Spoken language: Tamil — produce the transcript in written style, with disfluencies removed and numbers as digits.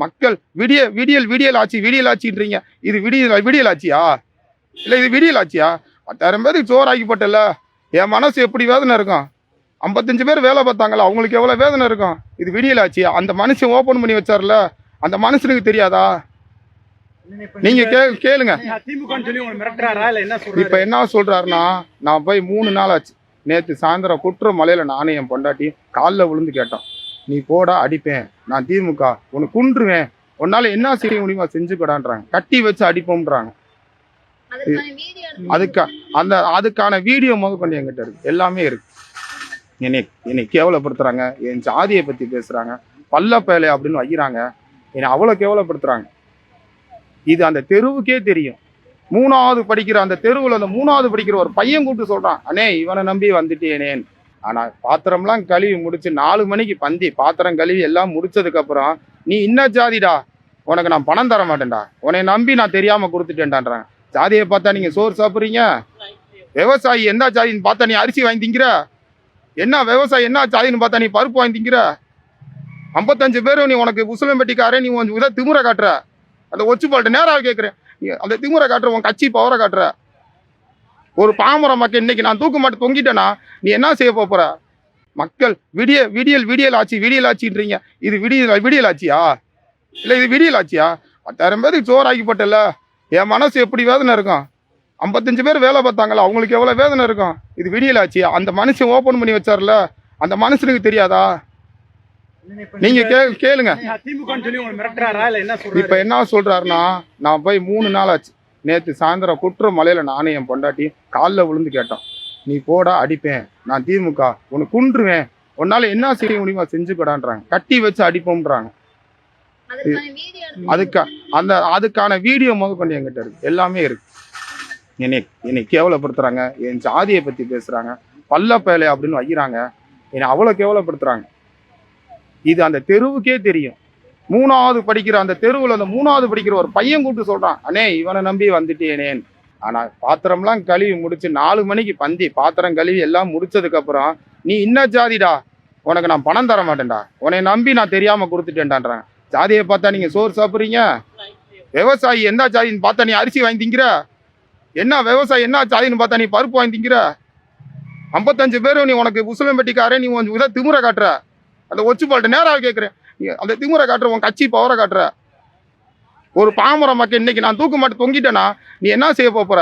மக்கள் விடியல் ஆட்சின்றீங்க. இது விடியல் ஆட்சியா? இல்லை இது விடியல் ஆட்சியா? 10,000 பேருக்கு சோறாக்கிப்பட்டல, என் மனசு எப்படி வேதனை இருக்கும்? 55 பேர் வேலை பார்த்தாங்களா, அவங்களுக்கு எவ்வளோ வேதனை இருக்கும்? இது விடியல் ஆட்சியா? அந்த மனுஷன் ஓப்பன் பண்ணி வச்சார்ல, அந்த மனுஷனுக்கு தெரியாதா? நீங்க கேளுங்க. இப்ப என்ன சொல்றாருன்னா, நான் போய் 3 நாள் ஆச்சு. நேற்று சாயந்தரம் குற்ற மலையில நானே என் பொண்டாட்டி காலில் விழுந்து கேட்டோம். நீ போடா, அடிப்பேன், நான் திமுக, உன்னை குன்றுவேன், உன்னால என்ன செய்ய முடியுமா செஞ்சுக்கடான்றாங்க. கட்டி வச்சு அடிப்போம்ன்றாங்க. அதுக்கான வீடியோ முதற்கொண்டு என்கிட்ட இருக்கு, எல்லாமே இருக்கு. என்னை கேவலப்படுத்துறாங்க, என் ஜாதியை பத்தி பேசுறாங்க, பல்ல பேலை அப்படின்னு வைக்கிறாங்க, என்னை அவ்வளவு கேவலப்படுத்துறாங்க. இது அந்த தெருவுக்கே தெரியும். 3வது படிக்கிற அந்த தெருவில் அந்த 3வது படிக்கிற ஒரு பையன் கூப்பிட்டு சொல்றான், அண்ணே இவனை நம்பி வந்துட்டேனேன். ஆனா பாத்திரம்லாம் கழுவி முடிச்சு 4 மணிக்கு பந்தி பாத்திரம் கழுவி எல்லாம் முடிச்சதுக்கு அப்புறம், நீ இன்ன ஜாதிடா, உனக்கு நான் பணம் தர மாட்டேன்டா, உன்னை நம்பி நான் தெரியாம கொடுத்துட்டேன்டான்றாங்க. ஜாதியை பார்த்தா நீங்க சோறு சாப்பிட்றீங்க? விவசாயி என்ன ஜாதின்னு பார்த்தா நீ அரிசி வாங்கி திங்கிற? என்ன விவசாயி என்ன ஜாதின்னு பார்த்தா நீ பருப்பு வாங்கி திங்கிற? 55 பேரும் நீ உனக்கு உசுலம்பட்டிக்காரே, நீ உன் திமுறை காட்டுற. அந்த ஒச்சுப்பால்ட்ட நேராக கேட்குறேன், அந்த திமுறை காட்டுற, உன் கட்சி பவரை காட்டுற. ஒரு பாமர மக்கள் இன்னைக்கு நான் தூக்க மாட்டு தொங்கிட்டேன்னா நீ என்ன செய்ய போற? மக்கள் விடியல் ஆட்சின்றீங்க. இது விடியல் ஆட்சியா? இல்லை இது விடியல் ஆட்சியா? 10,000 பேருக்கு சோறாக்கிப்பட்டல, என் மனசு எப்படி வேதனை இருக்கும்? 55 பேர் வேலை பார்த்தாங்களா, அவங்களுக்கு எவ்வளோ வேதனை இருக்கும்? இது விடியல் ஆட்சியா? அந்த மனுஷன் ஓப்பன் பண்ணி வச்சார்ல, அந்த மனுஷனுக்கு தெரியாதா? நீங்க கேளுங்க. இப்ப என்ன சொல்றாருன்னா, நான் போய் 3 நாள் ஆச்சு. நேற்று சாயந்தரம் குற்ற மலையில நானே என் பொண்டாட்டி காலில் விழுந்து கேட்டோம். நீ போடா, அடிப்பேன், நான் திமுக, உன்னை குன்றுவேன், உன்னால என்ன செய்ய முடியுமா செஞ்சுக்கடான்றாங்க. கட்டி வச்சு அடிப்போம்ன்றாங்க. அதுக்கான வீடியோ முதற்கொண்டு என்கிட்ட இருக்கு, எல்லாமே இருக்கு. என்னை கேவலப்படுத்துறாங்க, என் ஜாதியை பத்தி பேசுறாங்க, பல்ல பேலை அப்படின்னு வைக்கிறாங்க, என்னை அவ்வளவு கேவலப்படுத்துறாங்க. இது அந்த தெருவுக்கே தெரியும். 3வது படிக்கிற அந்த தெருவில் அந்த 3வது படிக்கிற ஒரு பையன் கூப்பிட்டு சொல்றான், அண்ணே இவனை நம்பி வந்துட்டேனேன். ஆனா பாத்திரம்லாம் கழுவி முடிச்சு 4 மணிக்கு பந்தி பாத்திரம் கழுவி எல்லாம் முடிச்சதுக்கு அப்புறம், நீ இன்ன ஜாதிடா, உனக்கு நான் பணம் தர மாட்டேன்டா, உன்னை நம்பி நான் தெரியாம கொடுத்துட்டேன்டான்றாங்க. ஜாதியை பார்த்தா நீங்க சோறு சாப்பிட்றீங்க? விவசாயி என்ன ஜாதின்னு பார்த்தா நீ அரிசி வாங்கி திங்கிற? என்ன விவசாயி என்ன ஜாதின்னு பார்த்தா நீ பருப்பு வாங்கி திங்கிற? 55 பேரும் நீ உனக்கு உசுலம்பட்டிக்காரே, நீ உன் திமுறை காட்டுற. அந்த ஒச்சுப்பால்ட்ட நேராக கேட்குறேன், அந்த திமுறை காட்டுற, உன் கட்சி பவரை காட்டுற. ஒரு பாமர மக்கள் இன்னைக்கு நான் தூக்க மாட்டு தொங்கிட்டேன்னா நீ என்ன செய்ய போற?